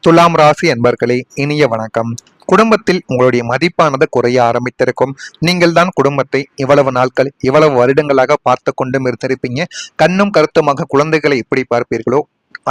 துலாம் ராசி அன்பர்களே, இனிய வணக்கம். குடும்பத்தில் உங்களுடைய மதிப்பானது குறைய ஆரம்பித்திருக்கும். நீங்கள் தான் குடும்பத்தை இவ்வளவு நாட்கள் இவ்வளவு வருடங்களாக பார்த்து கொண்டும் இருந்திருப்பீங்க. கண்ணும் கருத்துமாக குழந்தைகளை எப்படி பார்ப்பீர்களோ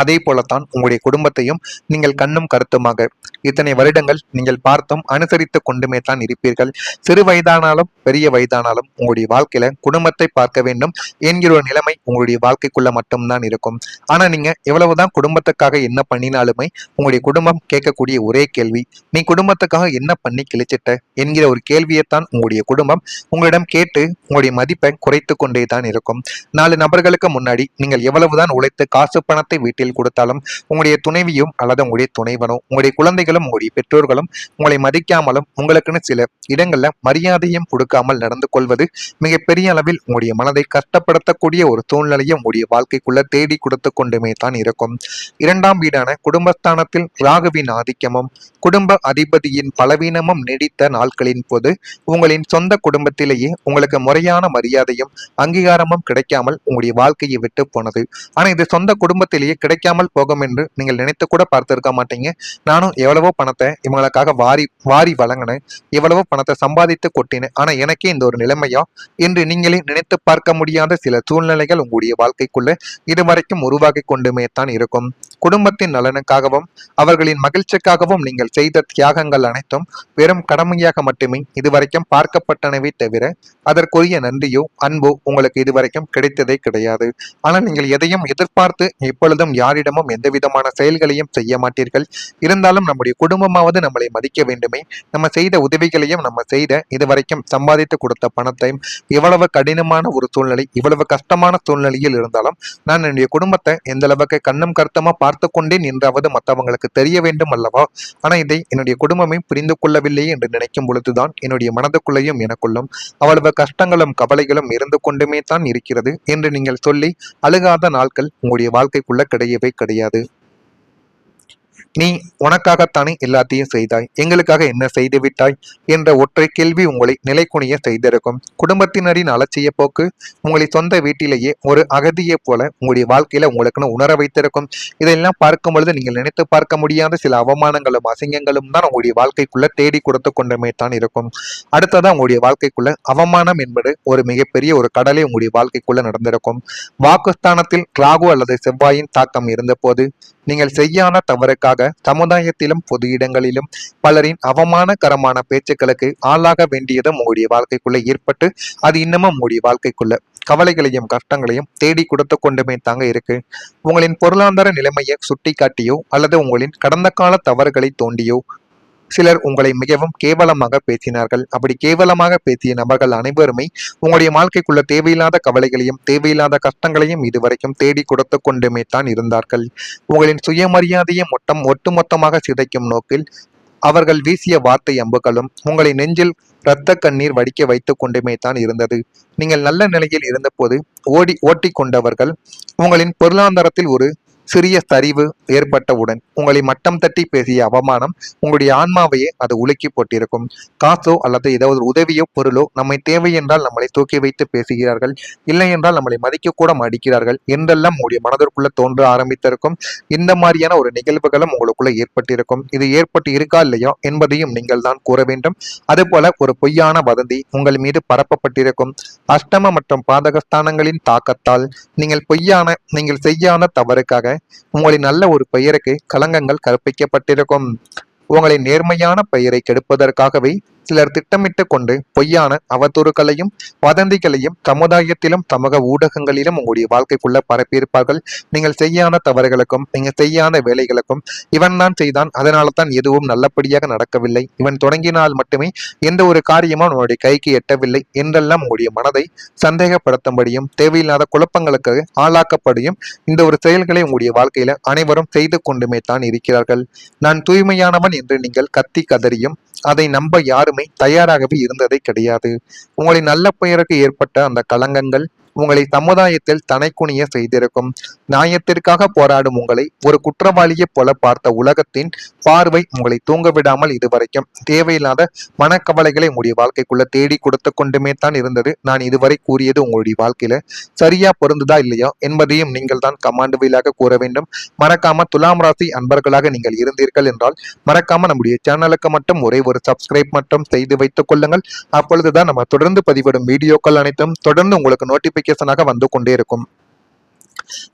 அதே போலத்தான் உங்களுடைய குடும்பத்தையும் நீங்கள் கண்ணும் கருத்துமாக இத்தனை வருடங்கள் நீங்கள் பார்த்தும் அனுசரித்து கொண்டுமே தான் இருப்பீர்கள். சிறு வயதானாலும் பெரிய வயதானாலும் உங்களுடைய வாழ்க்கையில குடும்பத்தை பார்க்க வேண்டும் என்கிற ஒரு நிலைமை உங்களுடைய வாழ்க்கைக்குள்ள மட்டும்தான் இருக்கும். ஆனா நீங்க எவ்வளவுதான் குடும்பத்துக்காக என்ன பண்ணினாலுமே உங்களுடைய குடும்பம் கேட்கக்கூடிய ஒரே கேள்வி, நீ குடும்பத்துக்காக என்ன பண்ணி கிழிச்சிட்ட என்கிற ஒரு கேள்வியைத்தான் உங்களுடைய குடும்பம் உங்களிடம் கேட்டு உங்களுடைய மதிப்பை குறைத்து கொண்டே தான் இருக்கும். 4 நபர்களுக்கு முன்னாடி நீங்கள் எவ்வளவுதான் உழைத்து காசு பணத்தை வீட்டில் கொடுத்தாலும் உங்களுடைய துணைவியும் அல்லது உங்களுடைய துணைவனும் உங்களுடைய குழந்தைகளும் உங்களுடைய பெற்றோர்களும் உங்களை மதிக்காமலும் உங்களுக்குன்னு சில இடங்கள்ல மரியாதையும் கொடுக்காமல் நடந்து கொள்வது மிகப்பெரிய அளவில் உங்களுடைய மனதை கஷ்டப்படுத்தக்கூடிய ஒரு சூழ்நிலையை உங்களுடைய வாழ்க்கைக்குள்ள தேடி கொடுத்து கொண்டுமே தான் இருக்கும். 2ஆம் வீடான குடும்பஸ்தானத்தில் ராகுவின் ஆதிக்கமும் குடும்ப அதிபதியின் பலவீனமும் நீடித்த நாட்களின் போது உங்களின் சொந்த குடும்பத்திலேயே உங்களுக்கு முறையான மரியாதையும் அங்கீகாரமும் கிடைக்காமல் உங்களுடைய வாழ்க்கையை விட்டு போனது. ஆனா இது சொந்த குடும்பத்திலேயே கிடைக்காமல் போகும் என்று நீங்கள் நினைத்து கூட பார்த்திருக்க மாட்டீங்க. நானும் எவ்வளவோ பணத்தை இவங்களுக்காக வாரி வாரி வழங்கினேன், எவ்வளவோ பணத்தை சம்பாதித்து கொட்டினேன், ஆனா எனக்கே இந்த ஒரு நிலைமையா என்று நீங்களே நினைத்து பார்க்க முடியாத சில சூழ்நிலைகள் உங்களுடைய வாழ்க்கைக்குள்ள இதுவரைக்கும் உருவாகி கொண்டுமே தான் இருக்கும். குடும்பத்தின் நலனுக்காகவும் அவர்களின் மகிழ்ச்சிக்காகவும் நீங்கள் செய்த தியாகங்கள் அனைத்தும் வெறும் கடமையாக மட்டுமே இதுவரைக்கும் பார்க்கப்பட்டனவே தவிர அதற்குரிய நன்றியோ அன்போ உங்களுக்கு இதுவரைக்கும் கிடைத்ததே கிடையாது. ஆனால் நீங்கள் எதையும் எதிர்பார்த்து எப்பொழுதும் யாரிடமும் எந்த விதமான செயல்களையும் செய்ய மாட்டீர்கள். இருந்தாலும் நம்முடைய குடும்பமாவது நம்மளை மதிக்க வேண்டுமே, நம்ம செய்த உதவிகளையும் நம்ம செய்த இதுவரைக்கும் சம்பாதித்து கொடுத்த பணத்தையும் இவ்வளவு கடினமான ஒரு சூழ்நிலை இவ்வளவு கஷ்டமான சூழ்நிலையில் இருந்தாலும் நான் என்னுடைய குடும்பத்தை எந்த அளவுக்கு கண்ணும் கருத்தமா பார்த்து கொண்டேன் என்றாவது மற்றவங்களுக்கு தெரிய வேண்டும் அல்லவா. ஆனா இதை என்னுடைய குடும்பமே புரிந்து கொள்ளவில்லையே என்று நினைக்கும் பொழுதுதான் என்னுடைய மனதுக்குள்ளேயும் எனக்குள்ளும் அவ்வளவு கஷ்டங்களும் கவலைகளும் இருந்து கொண்டுமே தான் இருக்கிறது என்று நீங்கள் சொல்லி அழுகாத நாட்கள் உங்களுடைய வாழ்க்கைக்குள்ள கிடையவே கிடையாது. நீ உனக்காகத்தானே எல்லாத்தையும் செய்தாய், எங்களுக்காக என்ன செய்து விட்டாய் என்ற ஒற்றை கேள்வி உங்களை நிலைக்குனிய செய்திருக்கும். குடும்பத்தினரின் அலட்சிய போக்கு உங்களை சொந்த வீட்டிலேயே ஒரு அகதியை போல உங்களுடைய வாழ்க்கையில உங்களுக்குன்னு உணர வைத்திருக்கும். இதெல்லாம் பார்க்கும் பொழுது நீங்கள் நினைத்து பார்க்க முடியாத சில அவமானங்களும் அசிங்கங்களும் தான் உங்களுடைய வாழ்க்கைக்குள்ள தேடி கொடுத்து கொண்டுமே தான் இருக்கும். அடுத்ததான் உங்களுடைய வாழ்க்கைக்குள்ள அவமானம் என்பது ஒரு மிகப்பெரிய ஒரு கடலை உங்களுடைய வாழ்க்கைக்குள்ள நடந்திருக்கும். வாக்குஸ்தானத்தில் ராகு அல்லது செவ்வாயின் தாக்கம் இருந்த போது நீங்கள் செய்யாத தவறுக்காக சமுதாயத்திலும் பொது இடங்களிலும் பலரின் அவமானகரமான பேச்சுக்களுக்கு ஆளாக வேண்டியதும் உங்களுடைய வாழ்க்கைக்குள்ள ஏற்பட்டு அது இன்னமும் உங்களுடைய வாழ்க்கைக்குள்ள கவலைகளையும் கஷ்டங்களையும் தேடி கொடுத்து கொண்டுமே தாங்க இருக்கு. உங்களின் பொருளாதார நிலைமையை சுட்டி காட்டியோ அல்லது உங்களின் கடந்த கால தவறுகளை தோண்டியோ சிலர் உங்களை மிகவும் கேவலமாக பேசினார்கள். அப்படி கேவலமாக பேசிய நபர்கள் அனைவருமே உங்களுடைய வாழ்க்கைக்குள்ள தேவையில்லாத கவலைகளையும் தேவையில்லாத கஷ்டங்களையும் இதுவரைக்கும் தேடி கொடுத்து கொண்டுமே தான் இருந்தார்கள். உங்களின் சுயமரியாதையை ஒட்டுமொத்தமாக சிதைக்கும் நோக்கில் அவர்கள் வீசிய வார்த்தை அம்புகளும் உங்களை நெஞ்சில் இரத்த கண்ணீர் வடிக்க வைத்துக் கொண்டுமே தான் இருந்தது. நீங்கள் நல்ல நிலையில் இருந்தபோது ஓட்டி கொண்டவர்கள் உங்களின் பொருளாதாரத்தில் ஒரு சிறிய சரிவு ஏற்பட்டவுடன் உங்களை மட்டம் தட்டி பேசிய அவமானம் உங்களுடைய ஆன்மாவையே அது உலுக்கி போட்டிருக்கும். காசோ அல்லது ஏதாவது உதவியோ பொருளோ நம்மை தேவை என்றால் நம்மளை தூக்கி வைத்து பேசுகிறார்கள், இல்லை என்றால் நம்மளை மதிக்க கூட மடிக்கிறார்கள் என்றெல்லாம் உங்களுடைய மனதிற்குள்ள தோன்ற ஆரம்பித்திருக்கும். இந்த மாதிரியான ஒரு நிகழ்வுகளும் உங்களுக்குள்ள ஏற்பட்டிருக்கும். இது ஏற்பட்டு இருக்கா இல்லையா என்பதையும் நீங்கள் தான் கூற வேண்டும். அதுபோல ஒரு பொய்யான வதந்தி உங்கள் மீது பரப்பப்பட்டிருக்கும். அஷ்டம மற்றும் பாதகஸ்தானங்களின் தாக்கத்தால் நீங்கள் செய்யாத தவறுக்காக உங்களின் நல்ல ஒரு பெயருக்கு களங்கங்கள் கற்பிக்கப்பட்டிருக்கும். உங்களின் நேர்மையான பெயரை கெடுப்பதற்காகவே சிலர் திட்டமிட்டு கொண்டு பொய்யான அவதூறுகளையும் வதந்திகளையும் சமுதாயத்திலும் சமூக ஊடகங்களிலும் உங்களுடைய வாழ்க்கைக்குள்ள பரப்பியிருப்பார்கள். நீங்கள் செய்யாத தவறுகளுக்கும் நீங்கள் செய்யாத வேலைகளுக்கும் இவன் தான் செய்தான், அதனால தான் எதுவும் நல்லபடியாக நடக்கவில்லை, இவன் தொடங்கினால் மட்டுமே எந்த ஒரு காரியமும் நம்முடைய கைக்கு எட்டவில்லை என்றெல்லாம் உங்களுடைய மனதை சந்தேகப்படுத்தும்படியும் தேவையில்லாத குழப்பங்களுக்கு ஆளாக்கப்படியும் இந்த ஒரு செயல்களை உங்களுடைய வாழ்க்கையில அனைவரும் செய்து கொண்டுமே தான் இருக்கிறார்கள். நான் தூய்மையானவன் என்று நீங்கள் கத்தி கதறியும் அதை நம்ப யாருமே தயாராகவே இருந்ததே கிடையாது. உங்களின் நல்ல பெயருக்கு ஏற்பட்ட அந்த களங்கங்கள் உங்களை சமுதாயத்தில் தனைக்குனிய செய்திருக்கும். நியாயத்திற்காக போராடும் உங்களை ஒரு குற்றவாளியைப் போல பார்த்த உலகத்தின் பார்வை உங்களை தூங்க விடாமல் இதுவரைக்கும் தேவையில்லாத மனக்கவலைகளை உங்களுடைய வாழ்க்கைக்குள்ள தேடி கொடுத்து கொண்டுமே தான் இருந்தது. நான் இதுவரை கூறியது உங்களுடைய வாழ்க்கையில சரியா பொருந்துதா இல்லையா என்பதையும் நீங்கள் தான் கமாண்ட் வாயிலாக கூற வேண்டும். மறக்காம துலாம் ராசி அன்பர்களாக நீங்கள் இருந்தீர்கள் என்றால் மறக்காம நம்முடைய சேனலுக்கு மட்டும் ஒரே ஒரு சப்ஸ்கிரைப் மட்டும் செய்து வைத்துக் கொள்ளுங்கள். அப்பொழுதுதான் நம்ம தொடர்ந்து பதிவிடும் வீடியோக்கள் அனைத்தும் தொடர்ந்து உங்களுக்கு நோட்டிபிகேஷனாக வந்து கொண்டே இருக்கும்.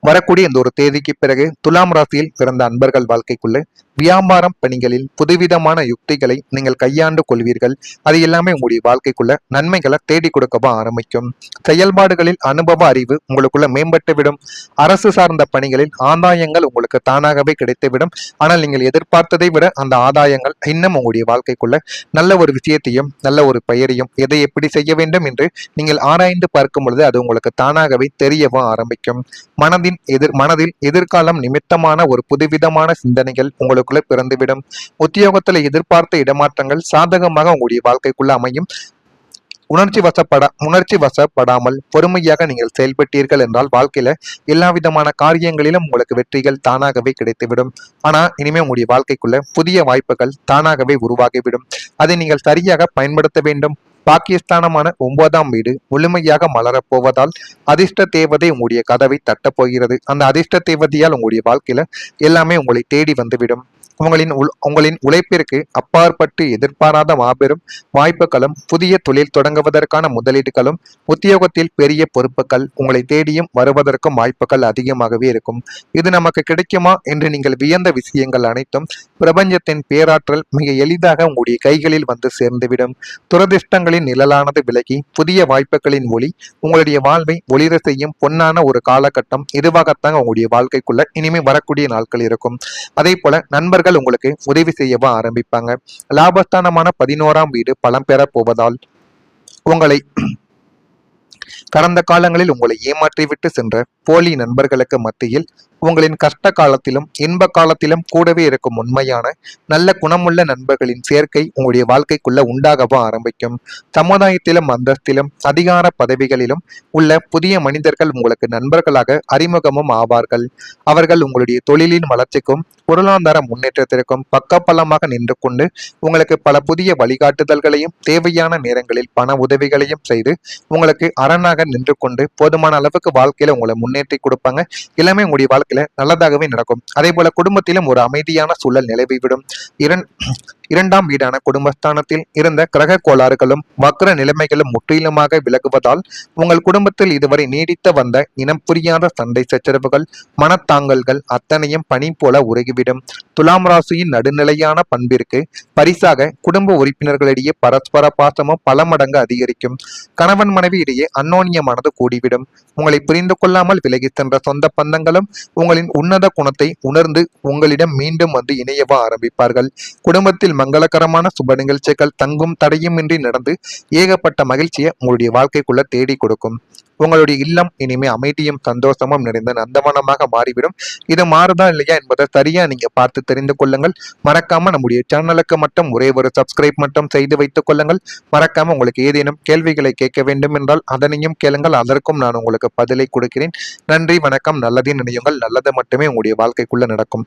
வரக்கூடிய இந்த ஒரு தேதிக்கு பிறகு துலாம் ராசியில் பிறந்த அன்பர்கள் வாழ்க்கைக்குள்ள வியாபாரம் பணிகளில் புதுவிதமான யுக்திகளை நீங்கள் கையாண்டு கொள்வீர்கள். அது எல்லாமே உங்களுடைய வாழ்க்கைக்குள்ள நன்மைகளை தேடி கொடுக்கவா ஆரம்பிக்கும். செயல்பாடுகளில் அனுபவ அறிவு உங்களுக்குள்ள மேம்பட்டு விடும். அரசு சார்ந்த பணிகளில் ஆதாயங்கள் உங்களுக்கு தானாகவே கிடைத்துவிடும். ஆனால் நீங்கள் எதிர்பார்த்ததை விட அந்த ஆதாயங்கள் இன்னும் உங்களுடைய வாழ்க்கைக்குள்ள நல்ல ஒரு விஷயத்தையும் நல்ல ஒரு பெயரையும் எதை எப்படி செய்ய வேண்டும் என்று நீங்கள் ஆராய்ந்து பார்க்கும் பொழுது அது உங்களுக்கு தானாகவே தெரியவும் ஆரம்பிக்கும். மனதில் எதிர்காலம் நிமித்தமான ஒரு புதுவிதமான சிந்தனைகள் உங்களுக்குள்ள பிறந்துவிடும். உத்தியோகத்தில் எதிர்பார்த்த இடமாற்றங்கள் சாதகமாக உங்களுடைய வாழ்க்கைக்குள்ள அமையும். உணர்ச்சி வசப்படாமல் பொறுமையாக நீங்கள் செயல்பட்டீர்கள் என்றால் வாழ்க்கையில எல்லா விதமான காரியங்களிலும் உங்களுக்கு வெற்றிகள் தானாகவே கிடைத்துவிடும். ஆனா இனிமே உங்களுடைய வாழ்க்கைக்குள்ள புதிய வாய்ப்புகள் தானாகவே உருவாகிவிடும். அதை நீங்கள் சரியாக பயன்படுத்த வேண்டும். பாகிஸ்தானமான 9ஆம் வீடு முழுமையாக மலரப்போவதால் அதிர்ஷ்ட தேவதை உங்களுடைய கதவை தட்டப் போகிறது. அந்த அதிர்ஷ்ட தேவதையால் உங்களுடைய வாழ்க்கையில எல்லாமே உங்களை தேடி வந்துவிடும். உங்களின் உழைப்பிற்கு அப்பாற்பட்டு எதிர்பாராத மாபெரும் வாய்ப்புகளும் புதிய தொழில் தொடங்குவதற்கான முதலீடுகளும் உத்தியோகத்தில் பெரிய பொறுப்புகள் உங்களை தேடியும் வருவதற்கும் வாய்ப்புகள் அதிகமாகவே இருக்கும். இது நமக்கு கிடைக்குமா என்று நீங்கள் வியந்த விஷயங்கள் அனைத்தும் பிரபஞ்சத்தின் பேராற்றல் மிக எளிதாக உங்களுடைய கைகளில் வந்து சேர்ந்துவிடும். துரதிர்ஷ்டங்களின் நிழலானது விலகி புதிய வாய்ப்புகளின் ஒளி உங்களுடைய வாழ்வை ஒளிர செய்யும் பொன்னான ஒரு காலகட்டம் இதுவாகத்தான் உங்களுடைய வாழ்க்கைக்குள்ள இனிமே வரக்கூடிய நாட்கள் இருக்கும். அதே போல நண்பர்கள் உங்களுக்கு உதவி செய்யவும் ஆரம்பிப்பாங்க. லாபஸ்தானமான 11ஆம் வீடு பலம் பெற போவதால் உங்களை கடந்த காலங்களில் உங்களை ஏமாற்றிவிட்டு சென்ற போலி நண்பர்களுக்கு மத்தியில் உங்களின் கஷ்ட காலத்திலும் இன்ப காலத்திலும் கூடவே இருக்கும் உண்மையான நல்ல குணமுள்ள நண்பர்களின் சேர்க்கை உங்களுடைய வாழ்க்கைக்குள்ள உண்டாகவும் ஆரம்பிக்கும். சமுதாயத்திலும் அந்தஸ்திலும் அதிகார பதவிகளிலும் உள்ள புதிய மனிதர்கள் உங்களுக்கு நண்பர்களாக அறிமுகமும் ஆவார்கள். அவர்கள் உங்களுடைய தொழிலின் வளர்ச்சிக்கும் பொருளாதார முன்னேற்றத்திற்கும் பக்கபலமாக நின்று கொண்டு உங்களுக்கு பல புதிய வழிகாட்டுதல்களையும் தேவையான நேரங்களில் பண உதவிகளையும் செய்து உங்களுக்கு அரணாக நின்று கொண்டு போதுமான அளவுக்கு வாழ்க்கையில உங்களை முன்னேற்றி கொடுப்பாங்க. எல்லாமே உங்களுடைய வாழ்க்கையில நல்லதாகவே நடக்கும். அதே போல குடும்பத்திலும் ஒரு அமைதியான சூழல் நிலவிவிடும். இரண்டாம் வீடான குடும்பஸ்தானத்தில் இருந்த கிரக கோளாறுகளும் வக்ர நிலைமைகளும் முற்றிலுமாக விலகுவதால் உங்கள் குடும்பத்தில் இதுவரை நீடித்த வந்த இனம் புரியாத சண்டை சச்சரவுகள் மனத்தாங்கல்கள் அத்தனையும் பனி போல உருகிவிடும். துலாம் ராசியின் நடுநிலையான பண்பிற்கு பரிசாக குடும்ப உறுப்பினர்களிடையே பரஸ்பர பாசமும் பல மடங்கு அதிகரிக்கும். கணவன் மனைவி இடையே அந்யோன்யமானது கூடிவிடும். உங்களை புரிந்து கொள்ளாமல் விலகி சென்ற சொந்த பந்தங்களும் உங்களின் உன்னத குணத்தை உணர்ந்து உங்களிடம் மீண்டும் வந்து இணையவா ஆரம்பிப்பார்கள். குடும்பத்தில் மங்களகரமான சுப நிகழ்ச்சிகள் தங்கும் தடையுமின்றி நடந்து ஏகப்பட்ட மகிழ்ச்சியை உங்களுடைய வாழ்க்கைக்குள்ள தேடி கொடுக்கும். உங்களுடைய இல்லம் இனிமே அமைதியும் சந்தோஷமும் நிறைந்த நந்தவனமாக மாறிவிடும். இது மாறுதா இல்லையா என்பதை சரியா நீங்க பார்த்து தெரிந்து கொள்ளுங்கள். மறக்காம நம்முடைய சேனலுக்கு மட்டும் ஒரே ஒரு சப்ஸ்கிரைப் மட்டும் செய்து வைத்துக் கொள்ளுங்கள். மறக்காம உங்களுக்கு ஏதேனும் கேள்விகளை கேட்க வேண்டும் என்றால் அதனையும் கேளுங்கள். அதற்கும் நான் உங்களுக்கு பதிலை கொடுக்கிறேன். நன்றி, வணக்கம். நல்லதே நினையுங்கள். நல்லது மட்டுமே உங்களுடைய வாழ்க்கைக்குள்ள நடக்கும்.